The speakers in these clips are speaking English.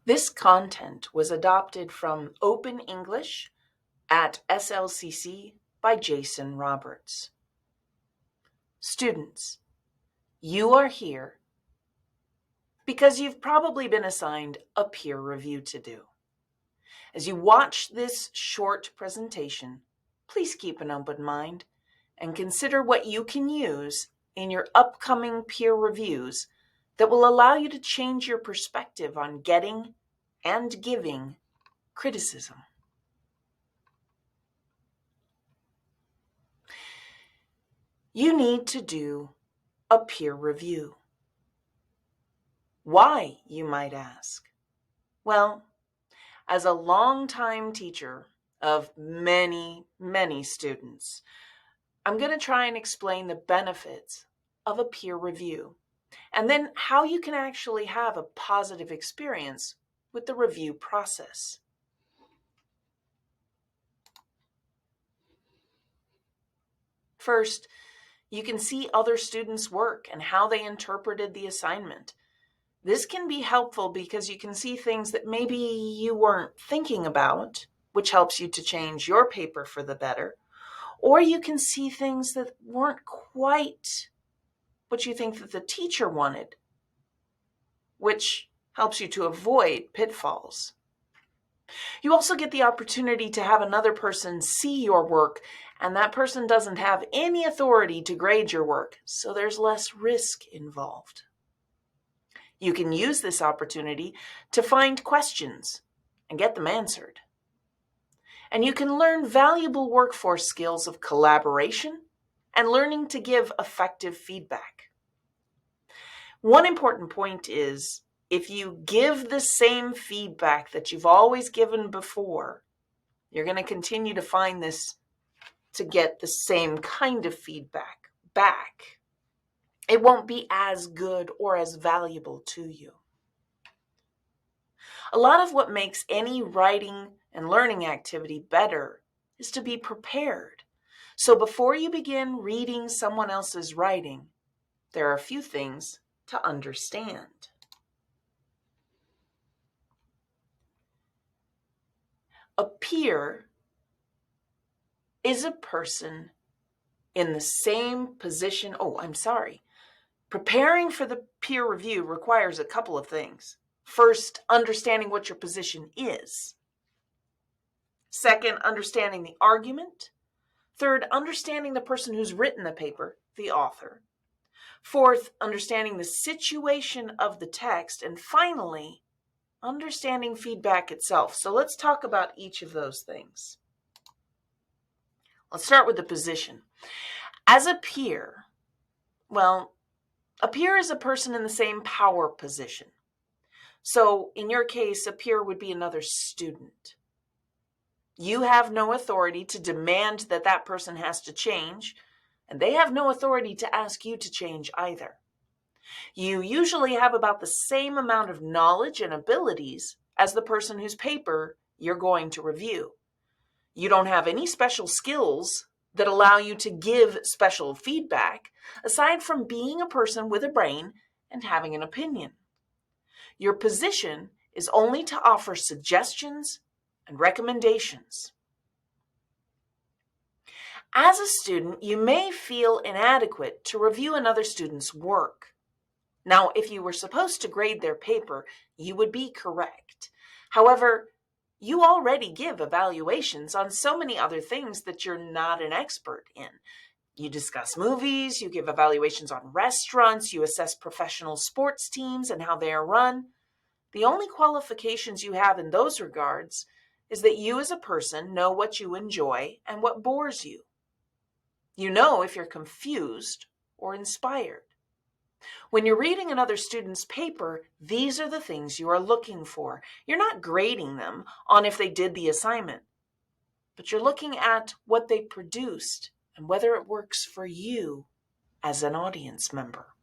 This content was adopted from Open English at SLCC by Jason Roberts. Students, you are here because you've probably been assigned a peer review to do. As you watch this short presentation, please keep an open mind and consider what you can use in your upcoming peer reviews that will allow you to change your perspective on getting and giving criticism. You need to do a peer review. Why, you might ask? Well, as a longtime teacher of many, many students, I'm going to try and explain the benefits of a peer review and then how you can actually have a positive experience with the review process. First, you can see other students' work and how they interpreted the assignment. This can be helpful because you can see things that maybe you weren't thinking about, which helps you to change your paper for the better. Or you can see things that weren't quite what you think that the teacher wanted, which helps you to avoid pitfalls. You also get the opportunity to have another person see your work, and that person doesn't have any authority to grade your work, so there's less risk involved. You can use this opportunity to find questions and get them answered. And you can learn valuable workforce skills of collaboration and learning to give effective feedback. One important point is, if you give the same feedback that you've always given before, you're going to continue to find this to get the same kind of feedback back. It won't be as good or as valuable to you. A lot of what makes any writing and learning activity better is to be prepared. So before you begin reading someone else's writing, there are a few things to understand. A peer is a person in the same position. Preparing for the peer review requires a couple of things. First, understanding what your position is. Second, understanding the argument. Third, understanding the person who's written the paper, the author. Fourth, understanding the situation of the text. And finally, understanding feedback itself. So let's talk about each of those things. Let's start with the position. As a peer, a peer is a person in the same power position. So in your case, a peer would be another student. You have no authority to demand that that person has to change, and they have no authority to ask you to change either. You usually have about the same amount of knowledge and abilities as the person whose paper you're going to review. You don't have any special skills that allow you to give special feedback, aside from being a person with a brain and having an opinion. Your position is only to offer suggestions and recommendations. As a student, you may feel inadequate to review another student's work. Now, if you were supposed to grade their paper, you would be correct. However, you already give evaluations on so many other things that you're not an expert in. You discuss movies, you give evaluations on restaurants, you assess professional sports teams and how they are run. The only qualifications you have in those regards is that you as a person know what you enjoy and what bores you. You know if you're confused or inspired. When you're reading another student's paper, these are the things you are looking for. You're not grading them on if they did the assignment, but you're looking at what they produced and whether it works for you as an audience member.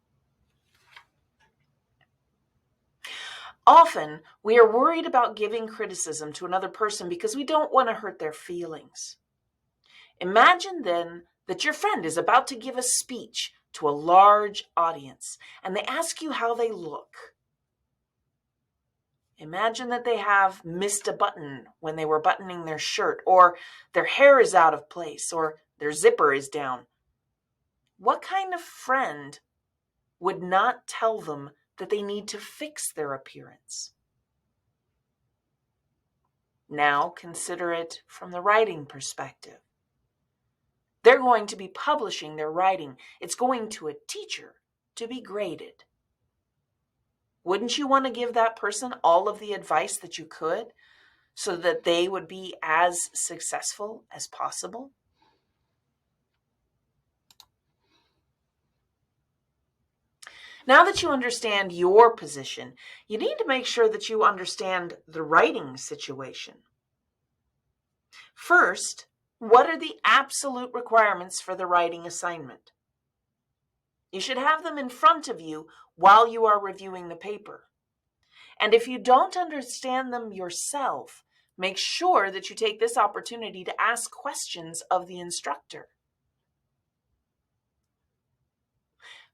Often, we are worried about giving criticism to another person because we don't want to hurt their feelings. Imagine then that your friend is about to give a speech to a large audience, and they ask you how they look. Imagine that they have missed a button when they were buttoning their shirt, or their hair is out of place, or their zipper is down. What kind of friend would not tell them that they need to fix their appearance? Now consider it from the writing perspective. They're going to be publishing their writing. It's going to a teacher to be graded. Wouldn't you want to give that person all of the advice that you could so that they would be as successful as possible? Now that you understand your position, you need to make sure that you understand the writing situation. First, what are the absolute requirements for the writing assignment? You should have them in front of you while you are reviewing the paper. And if you don't understand them yourself, make sure that you take this opportunity to ask questions of the instructor.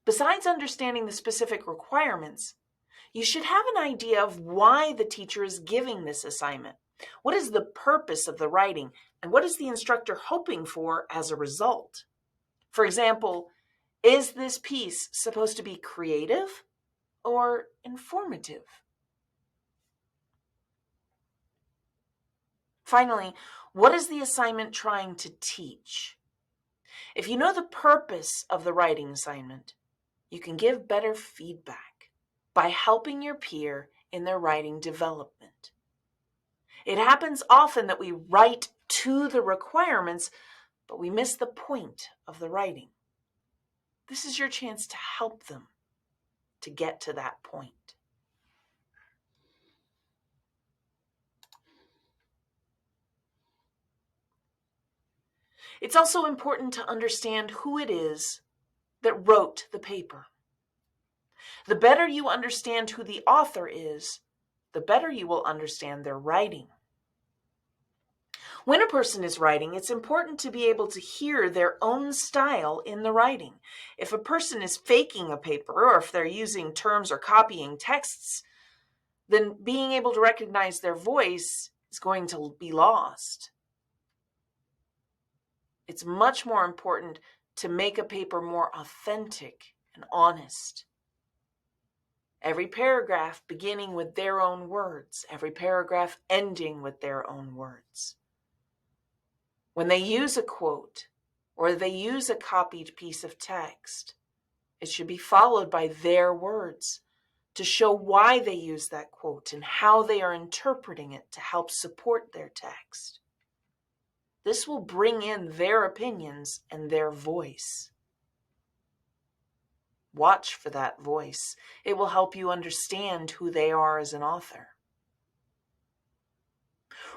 Besides understanding the specific requirements, you should have an idea of why the teacher is giving this assignment. What is the purpose of the writing, and what is the instructor hoping for as a result? For example, is this piece supposed to be creative or informative? Finally, what is the assignment trying to teach? If you know the purpose of the writing assignment, you can give better feedback by helping your peer in their writing development. It happens often that we write to the requirements, but we miss the point of the writing. This is your chance to help them to get to that point. It's also important to understand who it is that wrote the paper. The better you understand who the author is, the better you will understand their writing. When a person is writing, it's important to be able to hear their own style in the writing. If a person is faking a paper, or if they're using terms or copying texts, then being able to recognize their voice is going to be lost. It's much more important to make a paper more authentic and honest. Every paragraph beginning with their own words, every paragraph ending with their own words. When they use a quote or they use a copied piece of text, it should be followed by their words to show why they use that quote and how they are interpreting it to help support their text. This will bring in their opinions and their voice. Watch for that voice. It will help you understand who they are as an author.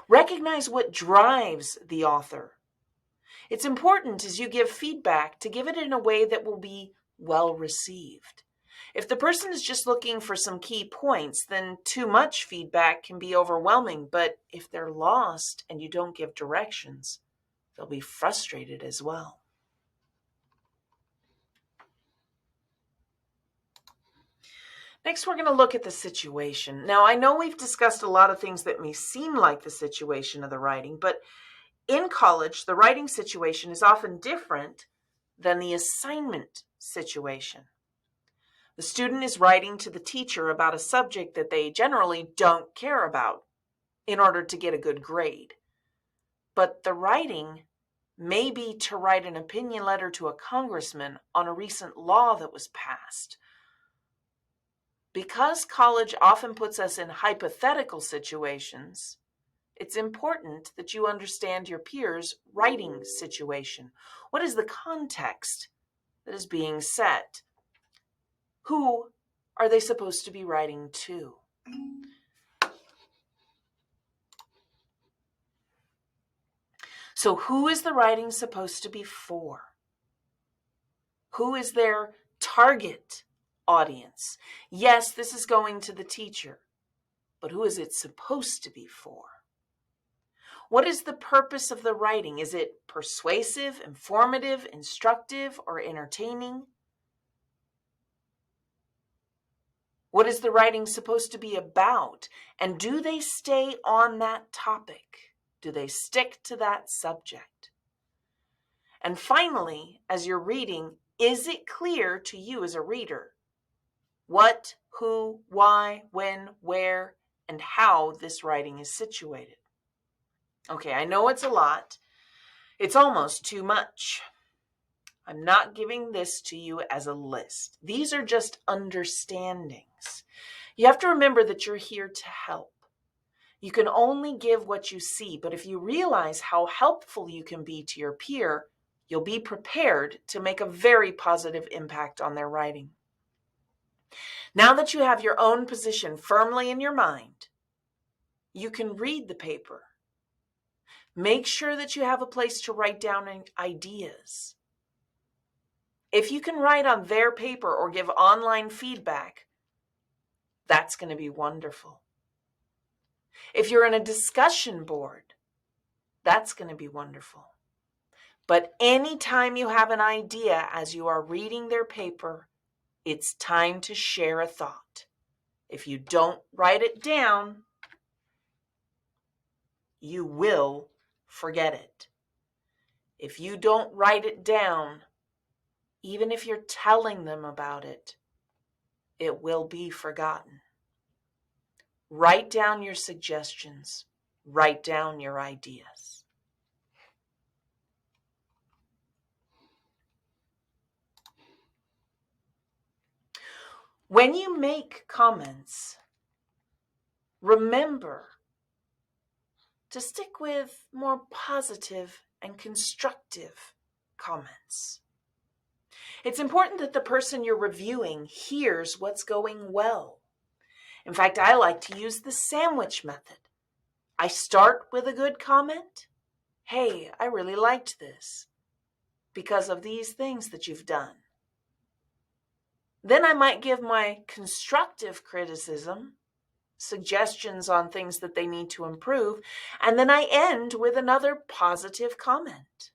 Recognize what drives the author. It's important as you give feedback to give it in a way that will be well received. If the person is just looking for some key points, then too much feedback can be overwhelming. But if they're lost and you don't give directions, they'll be frustrated as well. Next, we're going to look at the situation. Now, I know we've discussed a lot of things that may seem like the situation of the writing, but in college, the writing situation is often different than the assignment situation. The student is writing to the teacher about a subject that they generally don't care about in order to get a good grade. But the writing may be to write an opinion letter to a congressman on a recent law that was passed. Because college often puts us in hypothetical situations, it's important that you understand your peers' writing situation. What is the context that is being set? Who are they supposed to be writing to? So who is the writing supposed to be for? Who is their target audience? Yes, this is going to the teacher, but who is it supposed to be for? What is the purpose of the writing? Is it persuasive, informative, instructive, or entertaining? What is the writing supposed to be about? And do they stay on that topic? Do they stick to that subject? And finally, as you're reading, is it clear to you as a reader what, who, why, when, where, and how this writing is situated? Okay, I know it's a lot. It's almost too much. I'm not giving this to you as a list. These are just understandings. You have to remember that you're here to help. You can only give what you see, but if you realize how helpful you can be to your peer, you'll be prepared to make a very positive impact on their writing. Now that you have your own position firmly in your mind, you can read the paper. Make sure that you have a place to write down ideas. If you can write on their paper or give online feedback, that's going to be wonderful. If you're in a discussion board, that's going to be wonderful. But anytime you have an idea as you are reading their paper, it's time to share a thought. If you don't write it down, you will forget it. If you don't write it down, even if you're telling them about it, it will be forgotten. Write down your suggestions. Write down your ideas. When you make comments, remember to stick with more positive and constructive comments. It's important that the person you're reviewing hears what's going well. In fact, I like to use the sandwich method. I start with a good comment. Hey, I really liked this because of these things that you've done. Then I might give my constructive criticism, suggestions on things that they need to improve, and then I end with another positive comment.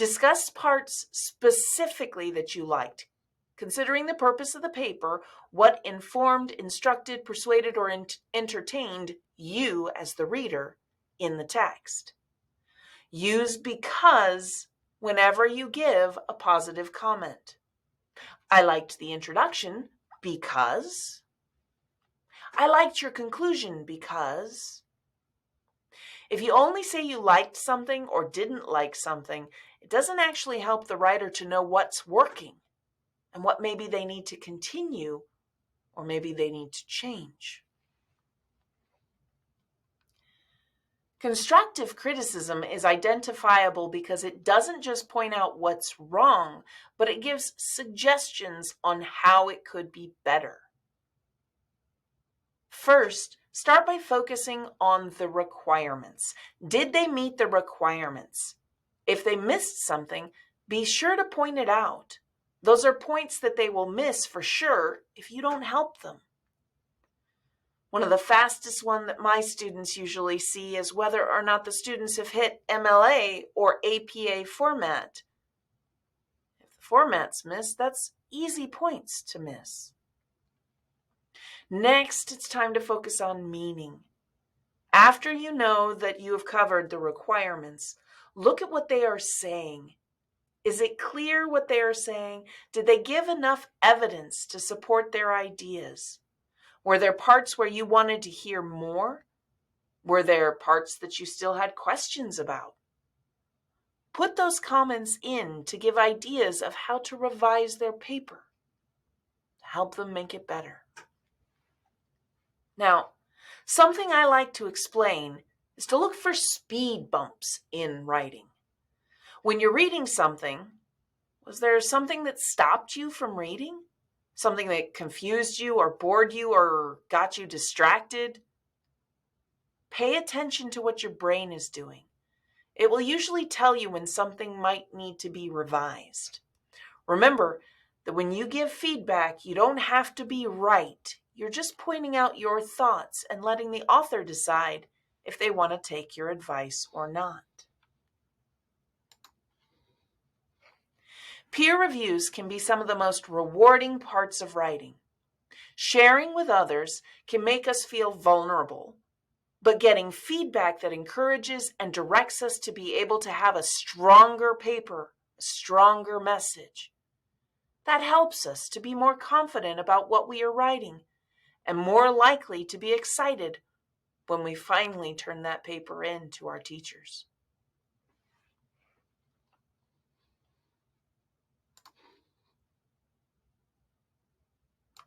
Discuss parts specifically that you liked, considering the purpose of the paper, what informed, instructed, persuaded, or entertained you as the reader in the text. Use because whenever you give a positive comment. I liked the introduction because. I liked your conclusion because. If you only say you liked something or didn't like something, it doesn't actually help the writer to know what's working and what maybe they need to continue or maybe they need to change. Constructive criticism is identifiable because it doesn't just point out what's wrong, but it gives suggestions on how it could be better. First, start by focusing on the requirements. Did they meet the requirements? If they missed something, be sure to point it out. Those are points that they will miss for sure if you don't help them. One of the fastest one that my students usually see is whether or not the students have hit MLA or APA format. If the format's missed, that's easy points to miss. Next, it's time to focus on meaning. After you know that you have covered the requirements, look at what they are saying. Is it clear what they are saying? Did they give enough evidence to support their ideas? Were there parts where you wanted to hear more? Were there parts that you still had questions about? Put those comments in to give ideas of how to revise their paper, to help them make it better. Now, something I like to explain is to look for speed bumps in writing. When you're reading something, was there something that stopped you from reading? Something that confused you or bored you or got you distracted? Pay attention to what your brain is doing. It will usually tell you when something might need to be revised. Remember that when you give feedback, you don't have to be right. You're just pointing out your thoughts and letting the author decide if they want to take your advice or not. Peer reviews can be some of the most rewarding parts of writing. Sharing with others can make us feel vulnerable, but getting feedback that encourages and directs us to be able to have a stronger paper, a stronger message, that helps us to be more confident about what we are writing and more likely to be excited when we finally turn that paper in to our teachers.